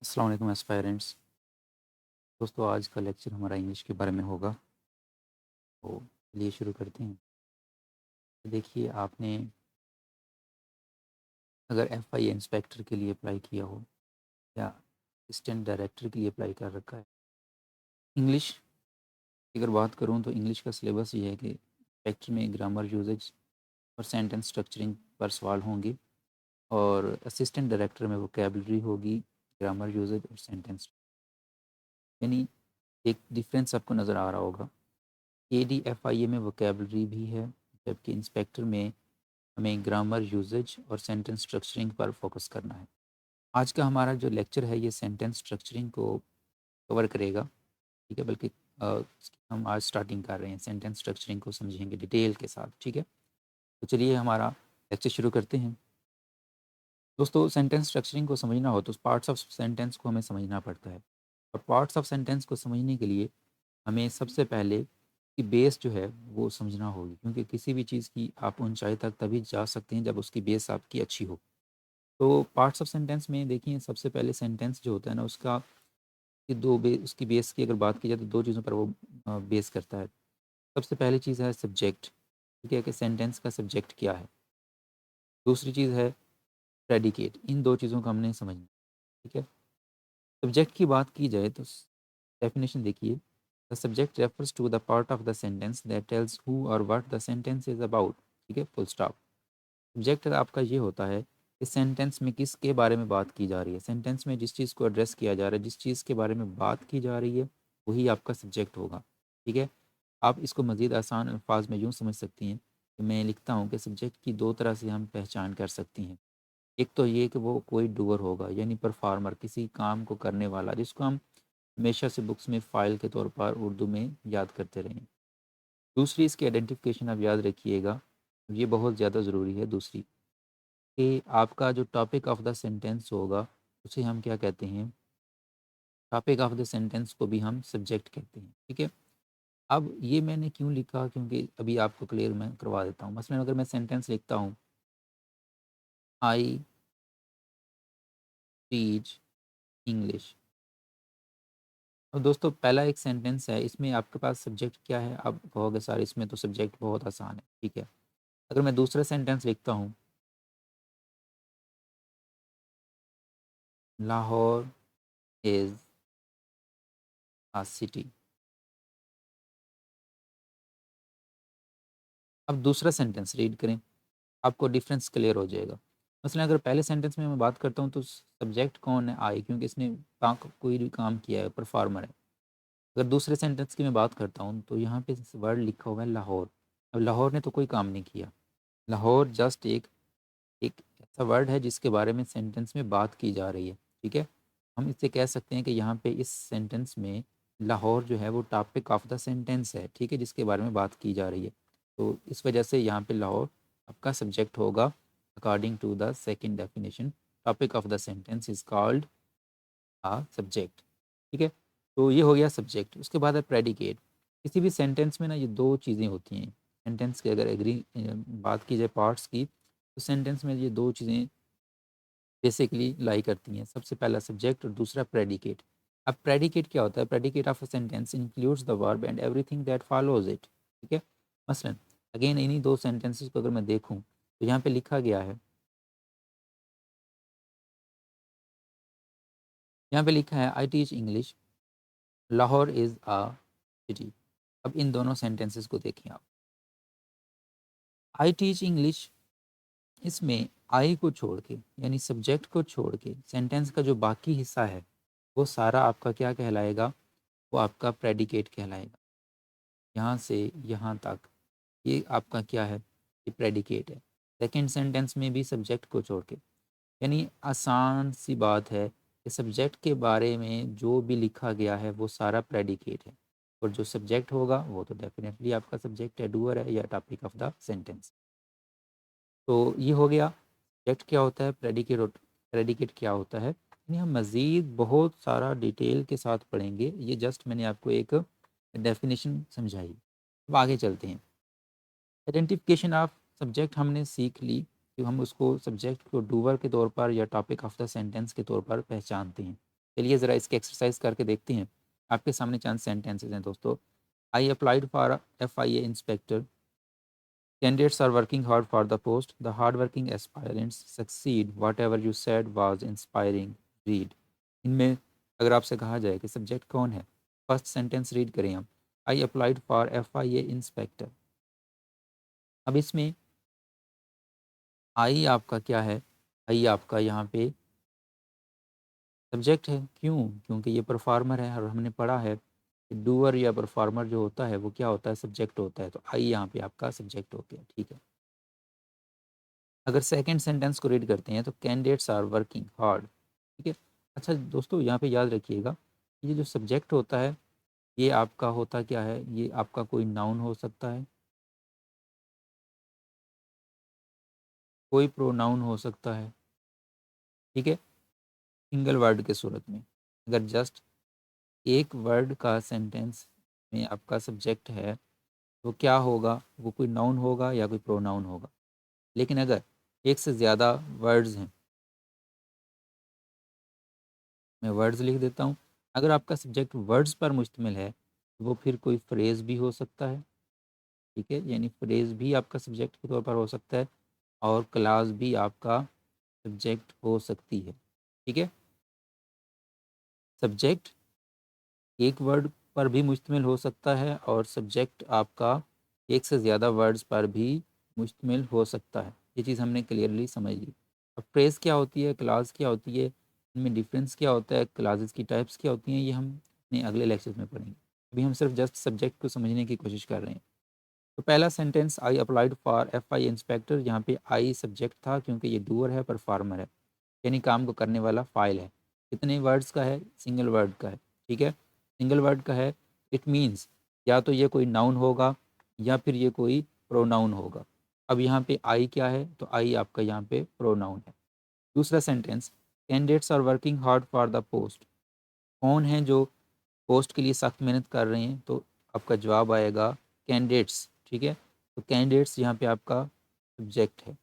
अस्सलाम वालेकुम एस्पायरेंट्स। दोस्तों, आज का लेक्चर हमारा इंग्लिश के बारे में होगा। तो चलिए शुरू करते हैं। तो देखिए, आपने अगर एफआई इंस्पेक्टर के लिए अप्लाई किया हो या असिस्टेंट डायरेक्टर के लिए अप्लाई कर रखा है, इंग्लिश की अगर बात करूं तो इंग्लिश का सिलेबस ये है कि इंस्पेक्टर में ग्रामर यूजेज और सेंटेंस स्ट्रक्चरिंग पर सवाल होंगे, और असिस्टेंट डायरेक्टर में वोकेबलरी होगी, ग्रामर यूजेज और सेंटेंस। यानी एक डिफरेंस आपको नज़र आ रहा होगा। ADFIA में वोकेबलरी भी है, जबकि इंस्पेक्टर में हमें ग्रामर यूजेज और सेंटेंस स्ट्रक्चरिंग पर फोकस करना है। आज का हमारा जो लेक्चर है ये सेंटेंस स्ट्रक्चरिंग को कवर करेगा। ठीक है, बल्कि इसकी हम आज स्टार्टिंग कर रहे हैं, सेंटेंस स्ट्रक्चरिंग को समझेंगे डिटेल के साथ। ठीक है, तो चलिए हमारा लेक्चर शुरू करते हैं। दोस्तों, सेंटेंस स्ट्रक्चरिंग को समझना हो तो पार्ट्स ऑफ सेंटेंस को हमें समझना पड़ता है, और पार्ट्स ऑफ सेंटेंस को समझने के लिए हमें सबसे पहले कि बेस जो है वो समझना होगी, क्योंकि किसी भी चीज़ की आप ऊंचाई तक तभी जा सकते हैं जब उसकी बेस आपकी अच्छी हो। तो पार्ट्स ऑफ सेंटेंस में देखिए, सबसे पहले सेंटेंस जो होता है ना, उसका कि उसकी बेस की अगर बात की जाए तो दो चीज़ों पर वो बेस करता है। सबसे पहली चीज़ है सब्जेक्ट। ठीक है, कि सेंटेंस का सब्जेक्ट क्या है। दूसरी चीज़ है प्रेडिकेट। इन दो चीज़ों को हमने समझना। ठीक है, सब्जेक्ट की बात की जाए तो डेफिनेशन देखिए, the subject refers to the part of the sentence that tells who or what the sentence is about. ठीक है, फुल स्टॉप। सब्जेक्ट आपका ये होता है कि सेंटेंस में किसके बारे में बात की जा रही है, सेंटेंस में जिस चीज़ को एड्रेस किया जा रहा है, जिस चीज़ के बारे में बात की जा रही है, वही आपका सब्जेक्ट होगा। ठीक है, आप इसको मज़ीद आसान अल्फाज में यूँ समझ सकती हैं कि मैं लिखता हूँ कि सब्जेक्ट की दो तरह से हम पहचान कर सकती हैं। एक तो ये कि वो कोई डूअर होगा, यानी परफॉर्मर, किसी काम को करने वाला, जिसको हम हमेशा से बुक्स में फ़ाइल के तौर पर उर्दू में याद करते रहें। दूसरी इसकी आइडेंटिफिकेशन आप याद रखिएगा, ये बहुत ज़्यादा ज़रूरी है। दूसरी कि आपका जो टॉपिक ऑफ द सेंटेंस होगा उसे हम क्या कहते हैं, टॉपिक ऑफ द सेंटेंस को भी हम सब्जेक्ट कहते हैं। ठीक है, अब ये मैंने क्यों लिखा, क्योंकि अभी आपको क्लियर मैं करवा देता हूँ। मसलन अगर मैं सेंटेंस लिखता हूँ, आई टीच इंग्लिश। अब दोस्तों, पहला एक सेंटेंस है, इसमें आपके पास सब्जेक्ट क्या है। आप कहोगे सर इसमें तो सब्जेक्ट बहुत आसान है। ठीक है, अगर मैं दूसरा सेंटेंस लिखता हूँ, लाहौर इज़ अ सिटी। अब दूसरा सेंटेंस रीड करें, आपको डिफरेंस क्लियर हो जाएगा। मसलन अगर पहले सेंटेंस में मैं बात करता हूँ तो सब्जेक्ट कौन है, आई, क्योंकि इसने कोई भी काम किया है, परफॉर्मर है। अगर दूसरे सेंटेंस की मैं बात करता हूँ तो यहाँ पे वर्ड लिखा हुआ है लाहौर। अब लाहौर ने तो कोई काम नहीं किया। लाहौर जस्ट एक एक ऐसा वर्ड है जिसके बारे में सेंटेंस में बात की जा रही है। ठीक है, हम इससे कह सकते हैं कि यहाँ पे इस सेंटेंस में लाहौर जो है वो टॉपिक ऑफ द सेंटेंस है। ठीक है, जिसके बारे में बात की जा रही है। तो इस वजह से यहाँ पे लाहौर आपका सब्जेक्ट होगा। According to the second definition, topic of the sentence is called a subject. ठीक है, तो ये हो गया सब्जेक्ट। उसके बाद है प्रेडिकेट। किसी भी सेंटेंस में ना ये दो चीज़ें होती हैं। सेंटेंस के अगर एग्री बात की जाए पार्ट्स की, तो सेंटेंस में ये दो चीज़ें बेसिकली लाई करती हैं। सबसे पहला सब्जेक्ट और दूसरा प्रेडिकेट। अब प्रेडिकेट क्या होता है, predicate of a sentence includes the verb and everything that follows it. ठीक है, मसलन अगेन इन्हीं दो सेंटेंसेस को अगर मैं देखूं तो यहाँ पे लिखा गया है, यहाँ पे लिखा है I teach English, Lahore is a city. अब इन दोनों सेंटेंसेस को देखें आप। आई टीच इंग्लिश, इसमें आई को छोड़ के, यानी सब्जेक्ट को छोड़ के, सेंटेंस का जो बाकी हिस्सा है वो सारा आपका क्या कहलाएगा, वो आपका प्रेडिकेट कहलाएगा। यहाँ से यहाँ तक ये आपका क्या है, ये प्रेडिकेट है। सेकंड सेंटेंस में भी सब्जेक्ट को छोड़ के, यानी आसान सी बात है कि सब्जेक्ट के बारे में जो भी लिखा गया है वो सारा प्रेडिकेट है, और जो सब्जेक्ट होगा वो तो डेफिनेटली आपका सब्जेक्ट है, डूअर है या टॉपिक ऑफ द सेंटेंस। तो ये हो गया सब्जेक्ट क्या होता है, प्रेडिकेट, और प्रेडिकेट क्या होता है। यानी हम मज़ीद बहुत सारा डिटेल के साथ पढ़ेंगे, ये जस्ट मैंने आपको एक डेफिनेशन समझाई। अब आगे चलते हैं। आइडेंटिफिकेशन ऑफ सब्जेक्ट हमने सीख ली कि हम उसको सब्जेक्ट को डूवर के तौर पर या टॉपिक ऑफ द सेंटेंस के तौर पर पहचानते हैं। चलिए ज़रा इसकी एक्सरसाइज करके देखते हैं। आपके सामने चंद सेंटेंसेस हैं दोस्तों। I applied for FIA inspector, candidates are working hard for the post, the hardworking aspirants succeed, whatever you said was inspiring, read। इनमें अगर आपसे कहा जाए कि सब्जेक्ट कौन है, फर्स्ट सेंटेंस रीड करें हम, I applied for FIA inspector. अब इसमें आई आपका क्या है, आई आपका यहाँ पे सब्जेक्ट है। क्यों? क्योंकि ये परफॉर्मर है और हमने पढ़ा है कि डूअर या परफॉर्मर जो होता है वो क्या होता है, सब्जेक्ट होता है। तो आई यहाँ पे आपका सब्जेक्ट हो गया, ठीक है। अगर सेकंड सेंटेंस को रीड करते हैं तो कैंडिडेट्स आर वर्किंग हार्ड, ठीक है। अच्छा दोस्तों, यहाँ पे याद रखिएगा, ये जो सब्जेक्ट होता है ये आपका होता क्या है, ये आपका कोई नाउन हो सकता है, कोई प्रोनाउन हो सकता है, ठीक है, सिंगल वर्ड के सूरत में। अगर जस्ट एक वर्ड का सेंटेंस में आपका सब्जेक्ट है तो क्या होगा, वो कोई नाउन होगा या कोई प्रोनाउन होगा। लेकिन अगर एक से ज़्यादा वर्ड्स हैं, मैं वर्ड्स लिख देता हूँ, अगर आपका सब्जेक्ट वर्ड्स पर मुश्तमिल है तो वो फिर कोई फ्रेज़ भी हो सकता है, ठीक है, यानी फ्रेज़ भी आपका सब्जेक्ट के तौर पर हो सकता है और क्लास भी आपका सब्जेक्ट हो सकती है, ठीक है। सब्जेक्ट एक वर्ड पर भी मुश्तमिल हो सकता है और सब्जेक्ट आपका एक से ज़्यादा वर्ड्स पर भी मुश्तमिल हो सकता है। ये चीज़ हमने क्लियरली समझ ली। अब फ्रेज़ क्या होती है, क्लास क्या होती है, इनमें डिफरेंस क्या होता है, क्लासेस की टाइप्स क्या होती हैं, ये हम अपने अगले लेक्चर्स में पढ़ेंगे। अभी हम सिर्फ जस्ट सब्जेक्ट को समझने की कोशिश कर रहे हैं। तो पहला sentence, I applied for FI inspector, यहाँ पे आई सब्जेक्ट था क्योंकि ये डूअर है, परफॉर्मर है, यानी काम को करने वाला फाइल है। कितने वर्ड्स का है, सिंगल वर्ड का है, ठीक है, सिंगल वर्ड का है। इट मीन्स या तो ये कोई नाउन होगा या फिर ये कोई प्रोनाउन होगा। अब यहाँ पे आई क्या है, तो आई आपका यहाँ पे प्रोनाउन है। दूसरा sentence, candidates are working hard for the post, कौन है जो पोस्ट के लिए सख्त मेहनत कर रहे हैं, तो आपका जवाब आएगा कैंडिडेट्स, ठीक है। तो कैंडिडेट्स यहाँ पे आपका सब्जेक्ट है।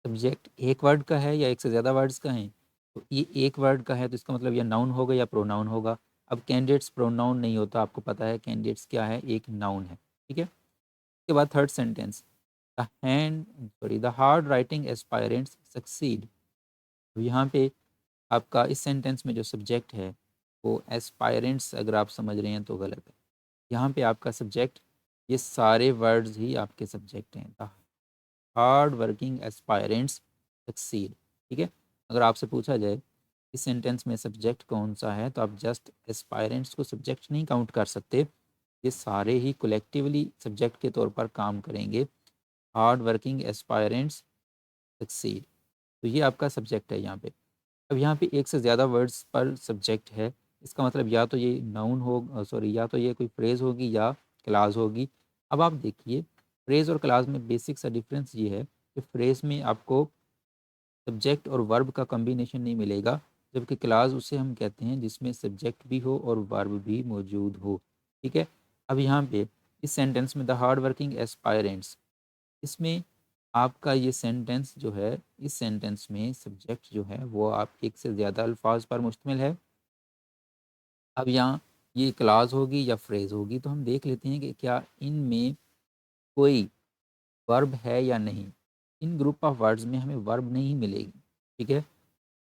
सब्जेक्ट एक वर्ड का है या एक से ज़्यादा वर्ड्स का है, तो ये एक वर्ड का है तो इसका मतलब या नाउन होगा या प्रोनाउन होगा। अब कैंडिडेट्स प्रोनाउन नहीं होता, आपको पता है कैंडिडेट्स क्या है, एक नाउन है, ठीक है। उसके बाद third sentence, the hard writing aspirants succeed. तो यहाँ पे आपका इस सेंटेंस में जो सब्जेक्ट है वो एस्पायरेंट्स अगर आप समझ रहे हैं तो गलत है। यहाँ पे आपका सब्जेक्ट, ये सारे वर्ड्स ही आपके सब्जेक्ट हैं। The hard working aspirants succeed, ठीक है। अगर आपसे पूछा जाए इस सेंटेंस में सब्जेक्ट कौन सा है, तो आप जस्ट एस्पायरेंट्स को सब्जेक्ट नहीं काउंट कर सकते, ये सारे ही कलेक्टिवली सब्जेक्ट के तौर पर काम करेंगे। हार्ड वर्किंग एस्पायरेंट्स सक्सीड, तो ये आपका सब्जेक्ट है यहाँ पे। अब यहाँ पे एक से ज़्यादा वर्ड्स पर सब्जेक्ट है, इसका मतलब या तो ये नाउन हो, सॉरी, या तो ये कोई फ्रेज़ होगी या क्लास होगी। अब आप देखिए, फ्रेज़ और क्लास में बेसिक सा डिफरेंस ये है कि फ्रेज़ में आपको सब्जेक्ट और वर्ब का कॉम्बिनेशन नहीं मिलेगा, जबकि क्लास उसे हम कहते हैं जिसमें सब्जेक्ट भी हो और वर्ब भी मौजूद हो, ठीक है। अब यहाँ पे इस सेंटेंस में द हार्ड वर्किंग एस्पायरेंट्स, इसमें आपका ये सेंटेंस जो है, इस सेंटेंस में सब्जेक्ट जो है वो आप एक से ज़्यादा अल्फाज पर मुश्तमिल है। अब यहाँ ये क्लास होगी या फ्रेज़ होगी, तो हम देख लेते हैं कि क्या इनमें कोई वर्ब है या नहीं। इन ग्रुप ऑफ वर्ड्स में हमें वर्ब नहीं मिलेगी, ठीक है।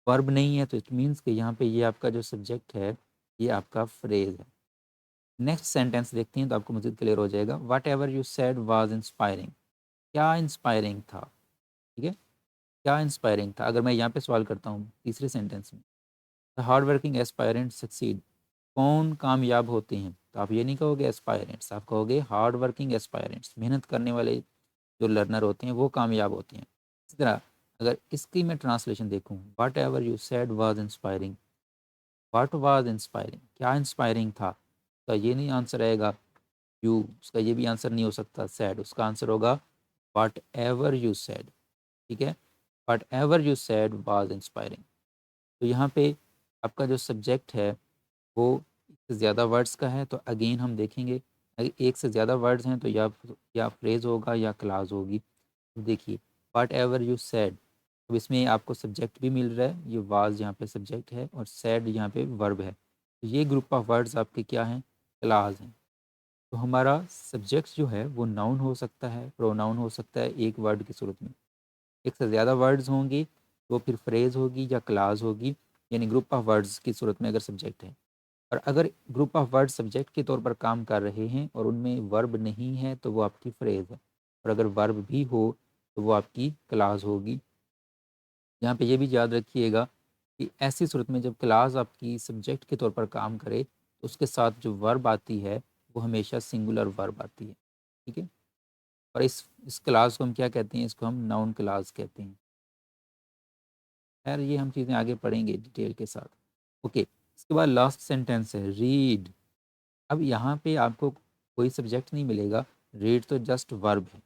वर्ब नहीं है तो इट मीन्स कि यहाँ पे ये आपका जो सब्जेक्ट है ये आपका फ्रेज़ है। नेक्स्ट सेंटेंस देखते हैं तो आपको मज़ीद क्लियर हो जाएगा। What ever you said was inspiring, क्या इंस्पायरिंग था, ठीक है, क्या इंस्पायरिंग था। अगर मैं यहाँ पे सवाल करता हूँ तीसरे सेंटेंस में, the hard working aspirant succeed, कौन कामयाब होते हैं, तो आप ये नहीं कहोगे एस्पायरेंट्स, आप कहोगे हार्ड वर्किंग एस्पायरेंट्स, मेहनत करने वाले जो लर्नर होते हैं वो कामयाब होते हैं। इसी तरह अगर इसकी मैं ट्रांसलेशन देखूँ, what ever you said was inspiring, what was inspiring, क्या इंस्पायरिंग था, तो ये नहीं आंसर आएगा यू, उसका ये भी आंसर नहीं हो सकता सैड, उसका आंसर होगा व्हाट एवर यू सैड, ठीक है। What ever you sad was inspiring. तो यहाँ पे आपका जो सब्जेक्ट है वो एक से ज़्यादा वर्ड्स का है, तो अगेन हम देखेंगे अगर एक से ज़्यादा वर्ड्स हैं तो या फ्रेज होगा या क्लास होगी। तो देखिए व्हाट एवर यू सैड, अब इसमें आपको सब्जेक्ट भी मिल रहा है, ये वाज यहाँ पे सब्जेक्ट है और सैड यहाँ पे वर्ब है। तो ये ग्रुप ऑफ वर्ड्स आपके क्या हैं, क्लास हैं। तो हमारा सब्जेक्ट जो है वो नाउन हो सकता है, प्रोनाउन हो सकता है एक वर्ड की सूरत में। एक से ज़्यादा वर्ड्स होंगे तो फिर फ्रेज होगी या क्लास होगी, यानी ग्रुप ऑफ वर्ड्स की सूरत में अगर सब्जेक्ट है। और अगर ग्रुप ऑफ वर्ड सब्जेक्ट के तौर पर काम कर रहे हैं और उनमें वर्ब नहीं है तो वो आपकी फ्रेज है, और अगर वर्ब भी हो तो वो आपकी क्लास होगी। यहाँ पे ये भी याद रखिएगा कि ऐसी सूरत में जब क्लास आपकी सब्जेक्ट के तौर पर काम करे तो उसके साथ जो वर्ब आती है वो हमेशा सिंगुलर वर्ब आती है, ठीक है। और इस क्लास को हम क्या कहते हैं, इसको हम नाउन क्लास कहते हैं। खैर ये हम चीज़ें आगे पढ़ेंगे डिटेल के साथ। ओके, इसके बाद लास्ट सेंटेंस है रीड। अब यहाँ पे आपको कोई सब्जेक्ट नहीं मिलेगा, रीड तो जस्ट वर्ब है।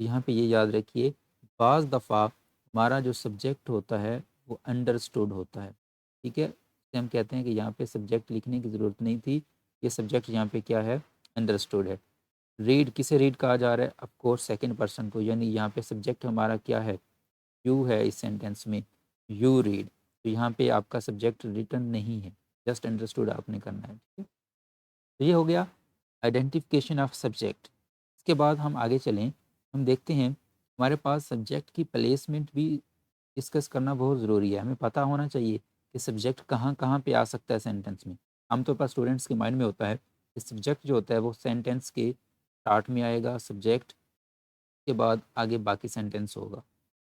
यहाँ पे ये याद रखिए, बाज़ दफ़ा हमारा जो सब्जेक्ट होता है वो अंडरस्टूड होता है, ठीक है। इसे हम कहते हैं कि यहाँ पे सब्जेक्ट लिखने की ज़रूरत नहीं थी, ये सब्जेक्ट यहाँ पे क्या है, अंडरस्टूड है। रीड किसे रीड कहा जा रहा है, ऑफ कोर्स सेकंड पर्सन को, यानी यहाँ पे सब्जेक्ट हमारा क्या है, यू है इस सेंटेंस में, यू रीड। तो यहाँ पे आपका सब्जेक्ट रिटन नहीं है, जस्ट अंडरस्टूड आपने करना है, ठीक है। तो ये हो गया आइडेंटिफिकेशन ऑफ सब्जेक्ट। इसके बाद हम आगे चलें, हम देखते हैं हमारे पास सब्जेक्ट की प्लेसमेंट भी डिस्कस करना बहुत ज़रूरी है। हमें पता होना चाहिए कि सब्जेक्ट कहाँ कहाँ पे आ सकता है सेंटेंस में। आमतौर पर स्टूडेंट्स के माइंड में होता है कि सब्जेक्ट जो होता है वो सेंटेंस के स्टार्ट में आएगा, सब्जेक्ट के बाद आगे बाकी सेंटेंस होगा।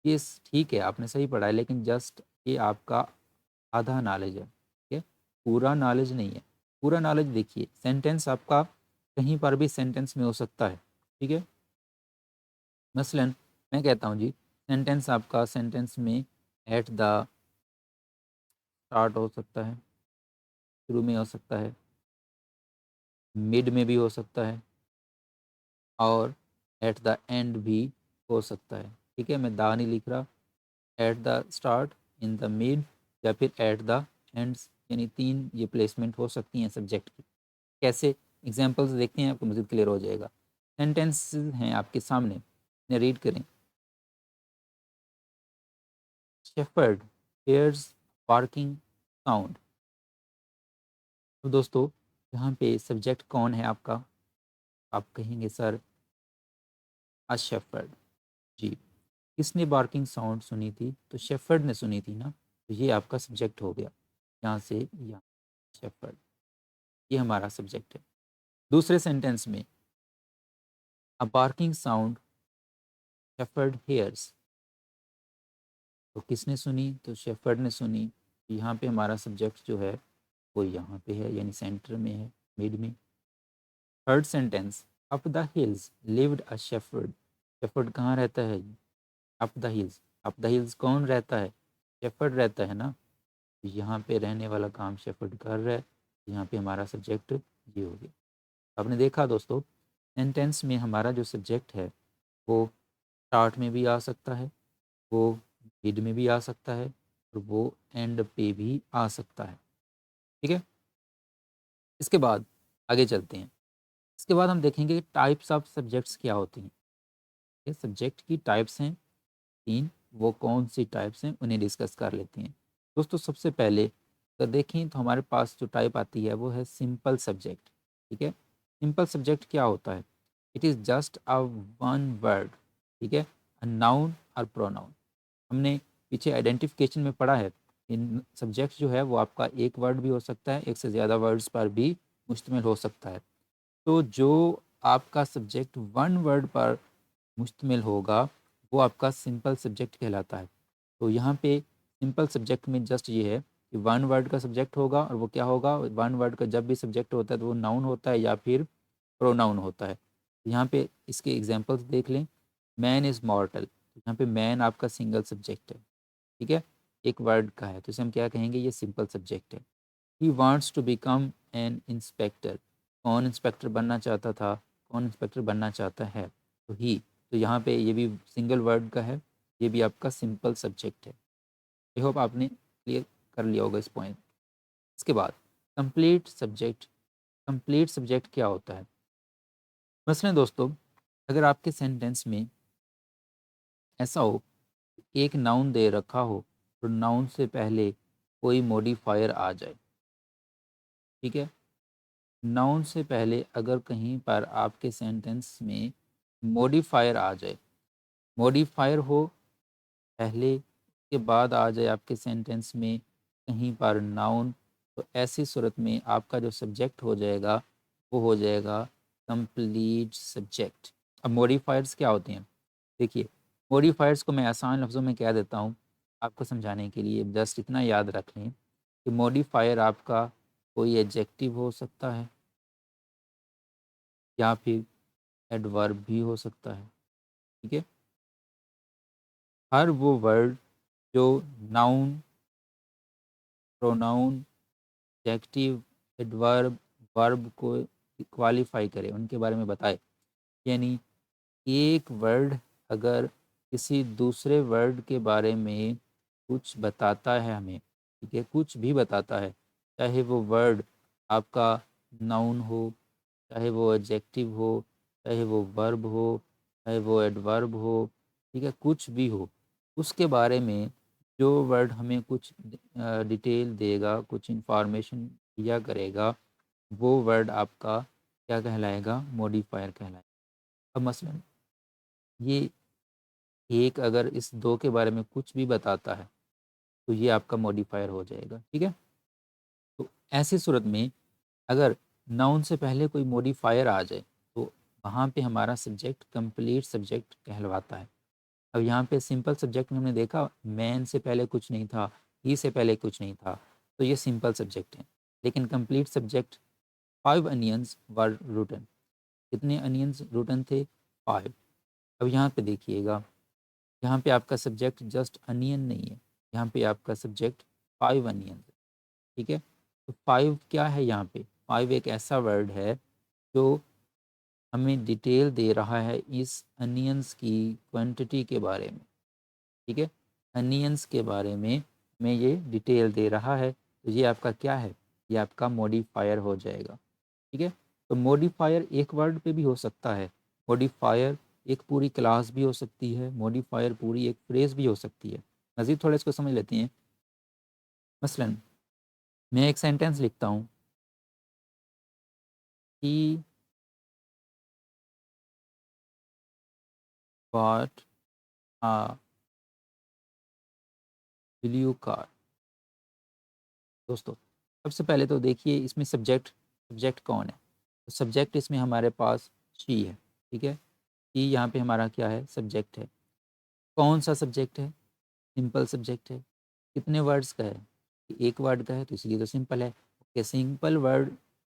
ये ठीक है, आपने सही पढ़ा है, लेकिन जस्ट ये आपका आधा नॉलेज है, ठीक है, पूरा नॉलेज नहीं है। पूरा नॉलेज देखिए, सेंटेंस आपका कहीं पर भी सेंटेंस में हो सकता है, ठीक है। मसलन मैं कहता हूँ जी, सेंटेंस आपका सेंटेंस में एट द स्टार्ट हो सकता है, शुरू में हो सकता है, मिड में भी हो सकता है, और एट द एंड भी हो सकता है, ठीक है। मैं दा नहीं लिख रहा, at the start, in the mid, या फिर एट द एंड्स, यानी तीन ये प्लेसमेंट हो सकती हैं सब्जेक्ट की। कैसे, एग्जाम्पल्स देखते हैं, आपको मज़ीद क्लियर हो जाएगा। सेंटेंस हैं आपके सामने, इन्हें रीड करें। Shepherd hairs barking sound. तो दोस्तों यहाँ पे सब्जेक्ट कौन है आपका, आप कहेंगे सर अ शेफर्ड। जी, किसने बार्किंग साउंड सुनी थी, तो शेफर्ड ने सुनी थी ना, तो ये आपका सब्जेक्ट हो गया, यहाँ से यहाँ शेफर्ड, ये हमारा सब्जेक्ट है। दूसरे सेंटेंस में अ बार्किंग साउंड शेफर्ड हेयर्स, तो किसने सुनी, तो शेफर्ड ने सुनी। यहाँ पे हमारा सब्जेक्ट जो है वो यहाँ पे है, यानी सेंटर में है, मिड में। Third sentence, up the hills lived a shepherd. Shepherd कहाँ रहता है, up the hills. Up the hills कौन रहता है, शेफर्ड रहता है ना, यहाँ पे रहने वाला काम शेफर्ड कर रहा है, यहाँ पे हमारा सब्जेक्ट ये हो गया। आपने देखा दोस्तों, सेंटेंस में हमारा जो सब्जेक्ट है वो स्टार्ट में भी आ सकता है, वो मिड में भी आ सकता है, और वो एंड पे भी आ सकता है, ठीक है। इसके बाद आगे चलते हैं। इसके बाद हम देखेंगे कि टाइप्स ऑफ सब्जेक्ट्स क्या होती हैं। ये सब्जेक्ट की टाइप्स हैं तीन, वो कौन सी टाइप्स हैं उन्हें डिस्कस कर लेते हैं। दोस्तों सबसे पहले अगर देखें तो हमारे पास जो टाइप आती है वो है सिंपल सब्जेक्ट, ठीक है। सिंपल सब्जेक्ट क्या होता है, it is just a one word, ठीक है, अ नाउन और प्रोनाउन। हमने पीछे आइडेंटिफिकेशन में पढ़ा है, इन सब्जेक्ट जो है वो आपका एक वर्ड भी हो सकता है, एक से ज़्यादा वर्ड्स पर भी मुश्तमिल हो सकता है। तो जो आपका सब्जेक्ट वन वर्ड पर मुश्तमिल होगा वो आपका सिंपल सब्जेक्ट कहलाता है। तो यहाँ पे सिंपल सब्जेक्ट में जस्ट ये है कि वन वर्ड का सब्जेक्ट होगा, और वो क्या होगा, वन वर्ड का जब भी सब्जेक्ट होता है तो वो नाउन होता है या फिर प्रोनाउन होता है। यहाँ पे इसके एग्जांपल्स देख लें। मैन इज़ मॉर्टल, यहाँ पे मैन आपका सिंगल सब्जेक्ट है, ठीक है, एक वर्ड का है, तो इसे हम क्या कहेंगे, ये सिंपल सब्जेक्ट है। He wants to become an inspector, कौन इंस्पेक्टर बनना चाहता था, कौन इंस्पेक्टर बनना चाहता है, तो ही। तो यहाँ पे ये भी सिंगल वर्ड का है, ये भी आपका सिंपल सब्जेक्ट है। आई होप आपने क्लियर कर लिया होगा इस पॉइंट। इसके बाद कंप्लीट सब्जेक्ट। कंप्लीट सब्जेक्ट क्या होता है, मसलन दोस्तों अगर आपके सेंटेंस में ऐसा हो एक नाउन दे रखा हो तो नाउन से पहले कोई मॉडिफायर आ जाए, ठीक है। नाउन से पहले अगर कहीं पर आपके सेंटेंस में मॉडिफायर आ जाए, मॉडिफायर हो पहले के बाद आ जाए आपके सेंटेंस में कहीं पर नाउन, तो ऐसी सूरत में आपका जो सब्जेक्ट हो जाएगा वो हो जाएगा कंप्लीट सब्जेक्ट। अब मॉडिफायर्स क्या होते हैं, देखिए मॉडिफायर्स को मैं आसान लफ्ज़ों में कह देता हूँ आपको समझाने के लिए, जस्ट इतना याद रख लें कि मॉडिफायर आपका कोई एडजेक्टिव हो सकता है या फिर एडवर्ब भी हो सकता है, ठीक है। हर वो वर्ड जो noun, pronoun, adjective, adverb, verb को क्वालिफाई करे, उनके बारे में बताए। यानी एक वर्ड अगर किसी दूसरे वर्ड के बारे में कुछ बताता है हमें, ठीक है, कुछ भी बताता है, चाहे वो वर्ड आपका नाउन हो, चाहे वो एडजेक्टिव हो, चाहे वो वर्ब हो, चाहे वो एडवर्ब हो, ठीक है, कुछ भी हो, उसके बारे में जो वर्ड हमें कुछ डिटेल देगा, कुछ इंफॉर्मेशन दिया करेगा, वो वर्ड आपका क्या कहलाएगा, मॉडिफायर कहलाएगा। अब मसलन ये एक अगर इस दो के बारे में कुछ भी बताता है तो ये आपका मॉडिफायर हो जाएगा, ठीक है। तो ऐसी सूरत में अगर नाउन से पहले कोई मॉडिफायर आ जाए तो वहाँ पे हमारा सब्जेक्ट कंप्लीट सब्जेक्ट कहलवाता है। अब यहाँ पे सिंपल सब्जेक्ट में हमने देखा मैन से पहले कुछ नहीं था, ही से पहले कुछ नहीं था, तो ये सिंपल सब्जेक्ट है। लेकिन कंप्लीट सब्जेक्ट 5 अनियंस वर रूटन, कितने अनियंस रूटन थे, 5। अब यहाँ पे देखिएगा, यहाँ पे आपका सब्जेक्ट जस्ट अनियन नहीं है, यहाँ पे आपका सब्जेक्ट 5 अनियन है, ठीक है। तो 5 क्या है, यहाँ पे 5 एक ऐसा वर्ड है जो हमें डिटेल दे रहा है इस अनियंस की क्वांटिटी के बारे में, ठीक है। अनियंस के बारे में हमें ये डिटेल दे रहा है, तो ये आपका क्या है, ये आपका मॉडिफायर हो जाएगा, ठीक है। तो मॉडिफायर एक वर्ड पे भी हो सकता है, मॉडिफायर एक पूरी क्लास भी हो सकती है, मॉडिफायर पूरी एक फ्रेज भी हो सकती है। मज़ीद थोड़ा इसको समझ लेते हैं। मसलन मैं एक सेंटेंस लिखता हूँ कि बॉट आ ब्लू कार। दोस्तों सबसे पहले तो देखिए इसमें सब्जेक्ट, सब्जेक्ट कौन है, तो सब्जेक्ट इसमें हमारे पास शी है, ठीक है। शी यहाँ पे हमारा क्या है, सब्जेक्ट है। कौन सा सब्जेक्ट है, सिंपल सब्जेक्ट है। कितने वर्ड्स का है, एक वर्ड का है, तो इसलिए तो सिंपल है। Okay, simple word,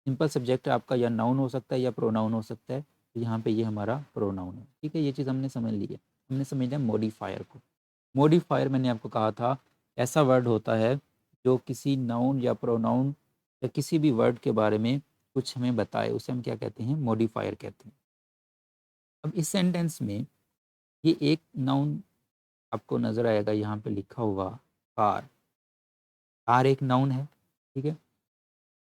simple subject आपका या नाउन हो सकता है या प्रोनाउन हो सकता है, तो यहाँ पे ये हमारा प्रोनाउन है, ठीक है। ये चीज़ हमने समझ ली है। हमने समझ लिया मॉडिफायर को। मॉडिफायर मैंने आपको कहा था ऐसा वर्ड होता है जो किसी नाउन या प्रोनाउन या किसी भी वर्ड के बारे में कुछ हमें बताए, उसे हम क्या कहते हैं, मॉडिफायर कहते हैं। अब इस सेंटेंस में ये एक नाउन आपको नज़र आएगा, यहाँ पे लिखा हुआ कार। कार एक नाउन है, ठीक है।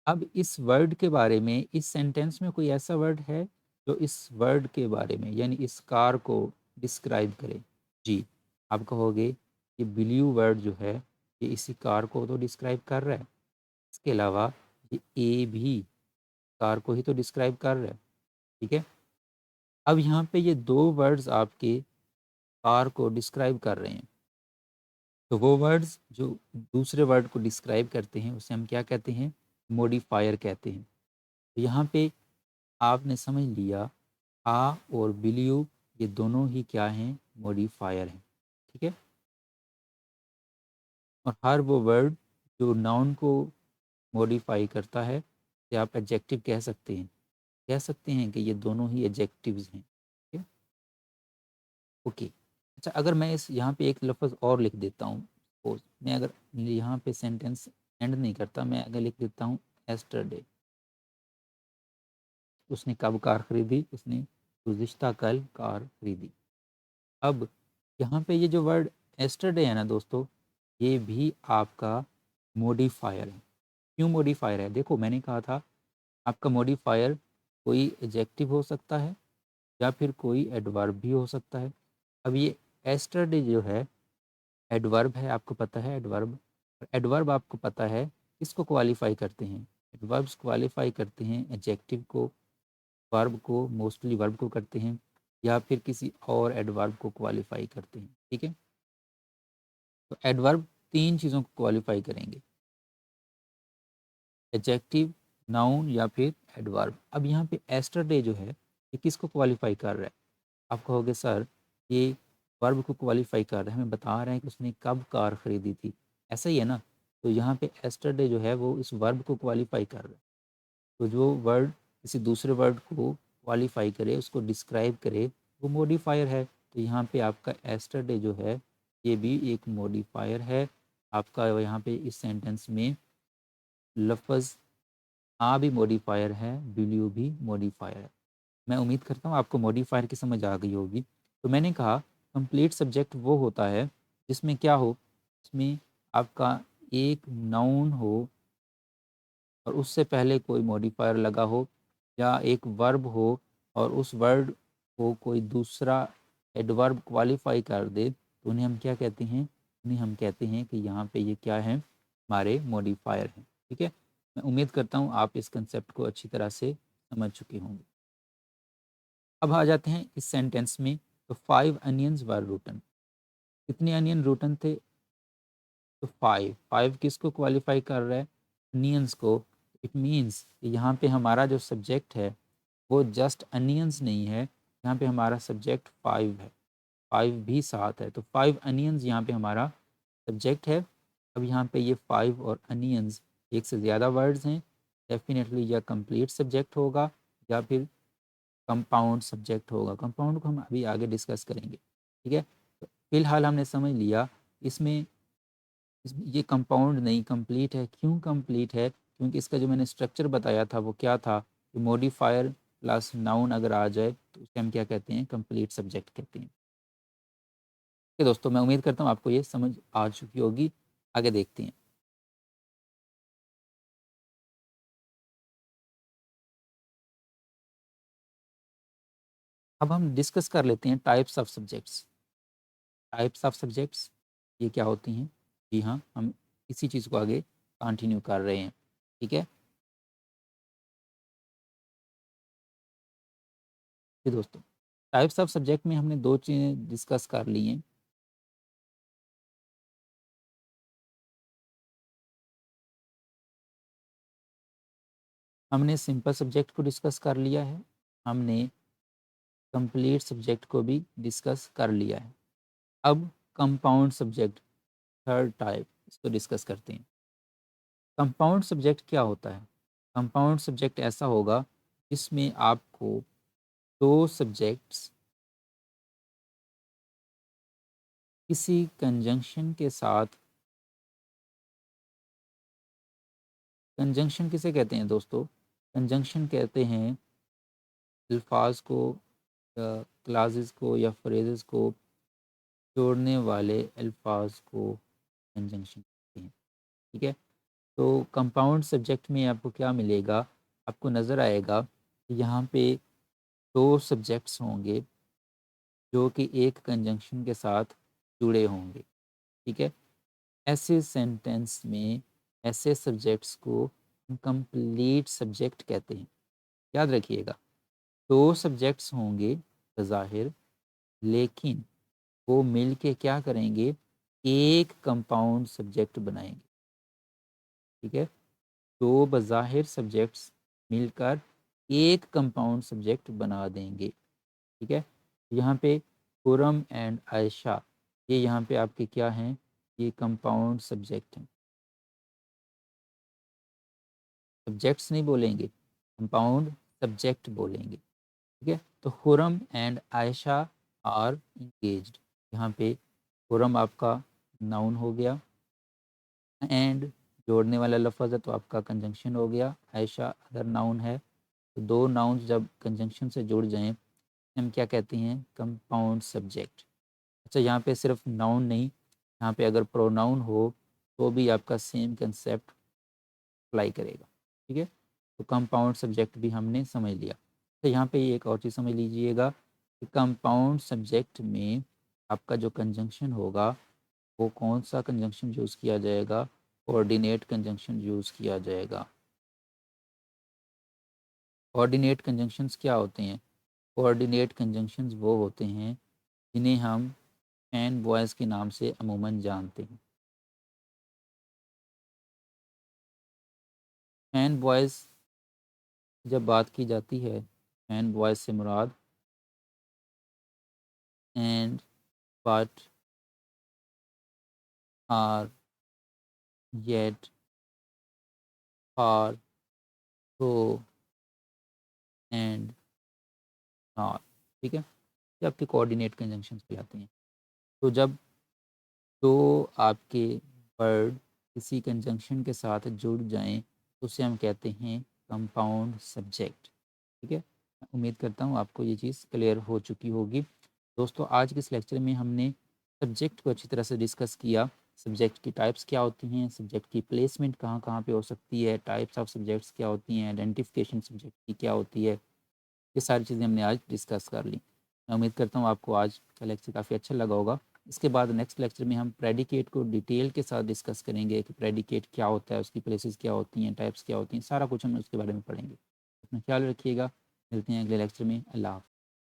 अब इस वर्ड के बारे में इस सेंटेंस में कोई ऐसा वर्ड है जो इस वर्ड के बारे में यानी इस कार को डिस्क्राइब करे। जी, आप कहोगे ये ब्लू वर्ड जो है ये इसी कार को तो डिस्क्राइब कर रहा है। इसके अलावा ये ए भी कार को ही तो डिस्क्राइब कर रहा है, ठीक है। अब यहाँ पे ये दो वर्ड्स आपके कार को डिस्क्राइब कर रहे हैं, तो वो वर्ड्स जो दूसरे वर्ड को डिस्क्राइब करते हैं उसे हम क्या कहते हैं, मॉडिफायर कहते हैं। तो यहाँ पे आपने समझ लिया आ और बिलीव ये दोनों ही क्या हैं, मॉडिफायर हैं, ठीक है। और हर वो वर्ड जो नाउन को मॉडिफाई करता है तो आप एडजेक्टिव कह सकते हैं, कह सकते हैं कि ये दोनों ही एडजेक्टिव्स हैं, ठीक है। ओके, अच्छा अगर मैं इस यहाँ पे एक लफ्ज़ और लिख देता हूँ, सपोज मैं अगर यहाँ पे सेंटेंस एंड नहीं करता, मैं अगर लिख देता हूँ एस्टरडे, उसने कब कार खरीदी, उसने गुज़िश्ता कल कार खरीदी। अब यहाँ पे ये जो वर्ड एस्टरडे है ना दोस्तों, ये भी आपका मॉडिफायर है। क्यों मॉडिफायर है, देखो मैंने कहा था आपका मॉडिफायर कोई एडजेक्टिव हो सकता है या फिर कोई एडवर्ब भी हो सकता है। अब ये एस्टरडे जो है एडवर्ब है, आपको पता है एडवर्ब। एडवर्ब आपको पता है किसको क्वालिफाई करते हैं? एडवर्ब्स क्वालिफाई करते हैं एडजेक्टिव को, वर्ब को, मोस्टली वर्ब को करते हैं, या फिर किसी और एडवर्ब को क्वालिफाई करते हैं। ठीक है, तो एडवर्ब 3 चीज़ों को क्वालिफाई करेंगे, एडजेक्टिव, नाउन या फिर एडवर्ब। अब यहाँ पे एस्टरडे जो है ये किसको क्वालिफाई कर रहा है? आप कहोगे सर ये वर्ब को क्वालिफाई कर रहा है, हमें बता रहे हैं कि उसने कब कार खरीदी थी, ऐसा ही है ना। तो यहाँ पे एस्टरडे जो है वो इस वर्ब को क्वालिफाई कर रहा है। तो जो वर्ड किसी दूसरे वर्ड को क्वालिफाई करे, उसको डिस्क्राइब करे, वो मॉडिफायर है। तो यहाँ पे आपका एस्टरडे जो है ये भी एक मॉडिफायर है। आपका यहाँ पे इस सेंटेंस में लफ्ज़ आ भी मॉडिफायर है, विल भी मॉडिफायर है। मैं उम्मीद करता हूँ आपको मॉडिफायर की समझ आ गई होगी। तो मैंने कहा कंप्लीट सब्जेक्ट वो होता है जिसमें क्या हो, इसमें आपका एक नाउन हो और उससे पहले कोई मॉडिफायर लगा हो, या एक वर्ब हो और उस वर्ड को कोई दूसरा एडवर्ब क्वालिफाई कर दे, तो उन्हें हम क्या कहते हैं? उन्हें हम कहते हैं कि यहाँ पे ये क्या है, हमारे मॉडिफायर हैं। ठीक है, मैं उम्मीद करता हूँ आप इस कंसेप्ट को अच्छी तरह से समझ चुके होंगे। अब आ जाते हैं इस सेंटेंस में। तो 5 अनियंस वर रूटन, कितने अनियन रूटन थे? तो 5 किसको क्वालिफाई कर रहा है? अनियंस को। इट मीन्स यहाँ पे हमारा जो सब्जेक्ट है वो जस्ट अनियंस नहीं है, यहाँ पे हमारा सब्जेक्ट 5 है, 5 भी साथ है। तो 5 अनियंस यहाँ पे हमारा सब्जेक्ट है। अब यहाँ पे ये 5 और अनियंस एक से ज़्यादा वर्ड्स हैं, डेफिनेटली या कंप्लीट सब्जेक्ट होगा या फिर कंपाउंड सब्जेक्ट होगा। कंपाउंड को हम अभी आगे डिस्कस करेंगे। ठीक है, तो फिलहाल हमने समझ लिया इसमें ये कंपाउंड नहीं कंप्लीट है। क्यों कंप्लीट है? क्योंकि इसका जो मैंने स्ट्रक्चर बताया था वो क्या था कि मॉडिफायर प्लस नाउन अगर आ जाए तो उसे हम क्या कहते हैं? कंप्लीट सब्जेक्ट कहते हैं। ठीक है दोस्तों, मैं उम्मीद करता हूँ आपको ये समझ आ चुकी होगी। आगे देखते हैं। अब हम डिस्कस कर लेते हैं types of subjects. Types of subjects ये क्या होती हैं? जी हाँ, हम इसी चीज़ को आगे कंटिन्यू कर रहे हैं। ठीक है जी दोस्तों, टाइप्स ऑफ सब्जेक्ट में हमने 2 चीज़ें डिस्कस कर ली हैं। हमने सिंपल सब्जेक्ट को डिस्कस कर लिया है, हमने कंप्लीट सब्जेक्ट को भी डिस्कस कर लिया है। अब कंपाउंड सब्जेक्ट, थर्ड टाइप, इसको डिस्कस करते हैं। कंपाउंड सब्जेक्ट क्या होता है? कंपाउंड सब्जेक्ट ऐसा होगा जिसमें आपको 2 सब्जेक्ट्स किसी कंजंक्शन के साथ, कंजंक्शन किसे कहते हैं दोस्तों? कंजंक्शन कहते हैं अल्फाज को, क्लासेस को या फ्रेजेस को जोड़ने वाले अल्फाज को कंजंक्शन कहते हैं। ठीक है, तो कंपाउंड सब्जेक्ट में आपको क्या मिलेगा? आपको नज़र आएगा कि यहाँ पे 2 सब्जेक्ट्स होंगे जो कि एक कंजंक्शन के साथ जुड़े होंगे। ठीक है, ऐसे सेंटेंस में ऐसे सब्जेक्ट्स को हम कंप्लीट सब्जेक्ट कहते हैं। याद रखिएगा, 2 सब्जेक्ट्स होंगे बज़ाहिर, लेकिन वो मिल के क्या करेंगे? एक कंपाउंड सब्जेक्ट बनाएंगे। ठीक है, 2 बज़ाहिर सब्जेक्ट्स मिलकर एक कंपाउंड सब्जेक्ट बना देंगे। ठीक है, यहाँ पे खुरम एंड आयशा, ये यहाँ पे आपके क्या हैं? ये कंपाउंड सब्जेक्ट हैं। सब्जेक्ट्स नहीं बोलेंगे, कंपाउंड सब्जेक्ट बोलेंगे। ठीक है, तो Khurram and Ayesha are engaged, यहाँ पे खुरम आपका नाउन हो गया, एंड जोड़ने वाला लफ्ज़ है तो आपका कंजंक्शन हो गया, आयशा अदर नाउन है। तो 2 नाउन्स जब कंजंक्शन से जुड़ जाएं हम क्या कहते हैं? Compound subject. अच्छा, यहाँ पे सिर्फ नाउन नहीं, यहाँ पे अगर प्रोनाउन हो तो भी आपका सेम कंसेप्ट अप्लाई करेगा। ठीक है, तो कंपाउंड सब्जेक्ट भी हमने समझ लिया। तो यहाँ पे एक और चीज़ समझ लीजिएगा कि कंपाउंड सब्जेक्ट में आपका जो कंजंक्शन होगा वो कौन सा कंजंक्शन यूज़ किया जाएगा? कोऑर्डिनेट कंजंक्शन यूज़ किया जाएगा। कोऑर्डिनेट कंजंक्शंस क्या होते हैं? कोऑर्डिनेट कंजंक्शंस वो होते हैं जिन्हें हम एंड बॉयज़ के नाम से अमूमन जानते हैं। एंड बॉयज़ जब बात की जाती है, एंड बॉयज़ से मुराद and, but, or, yet, or, so, and, not. ठीक है, ये आपके कोऑर्डिनेट कंजंक्शंस कहलाते हैं। तो जब दो आपके वर्ड किसी कंजंक्शन के साथ जुड़ जाएं तो उसे हम कहते हैं कंपाउंड सब्जेक्ट। ठीक है, मैं उम्मीद करता हूँ आपको ये चीज़ क्लियर हो चुकी होगी। दोस्तों, आज के इस लेक्चर में हमने सब्जेक्ट को अच्छी तरह से डिस्कस किया। सब्जेक्ट की टाइप्स क्या होती हैं, सब्जेक्ट की प्लेसमेंट कहाँ कहाँ पे हो सकती है, टाइप्स ऑफ सब्जेक्ट्स क्या होती हैं, आइडेंटिफिकेशन सब्जेक्ट की क्या होती है, ये सारी चीज़ें हमने आज डिस्कस कर ली। मैं उम्मीद करता हूँ आपको आज का लेक्चर काफ़ी अच्छा लगा होगा। इसके बाद नेक्स्ट लेक्चर में हम प्रेडिकेट को डिटेल के साथ डिस्कस करेंगे कि प्रेडिकेट क्या होता है, उसकी प्लेसेस क्या होती हैं, टाइप्स क्या होती हैं, सारा कुछ हम उसके बारे में पढ़ेंगे। अपना ख्याल रखिएगा, मिलते हैं अगले लेक्चर में। अल्लाह हाफ़िज़।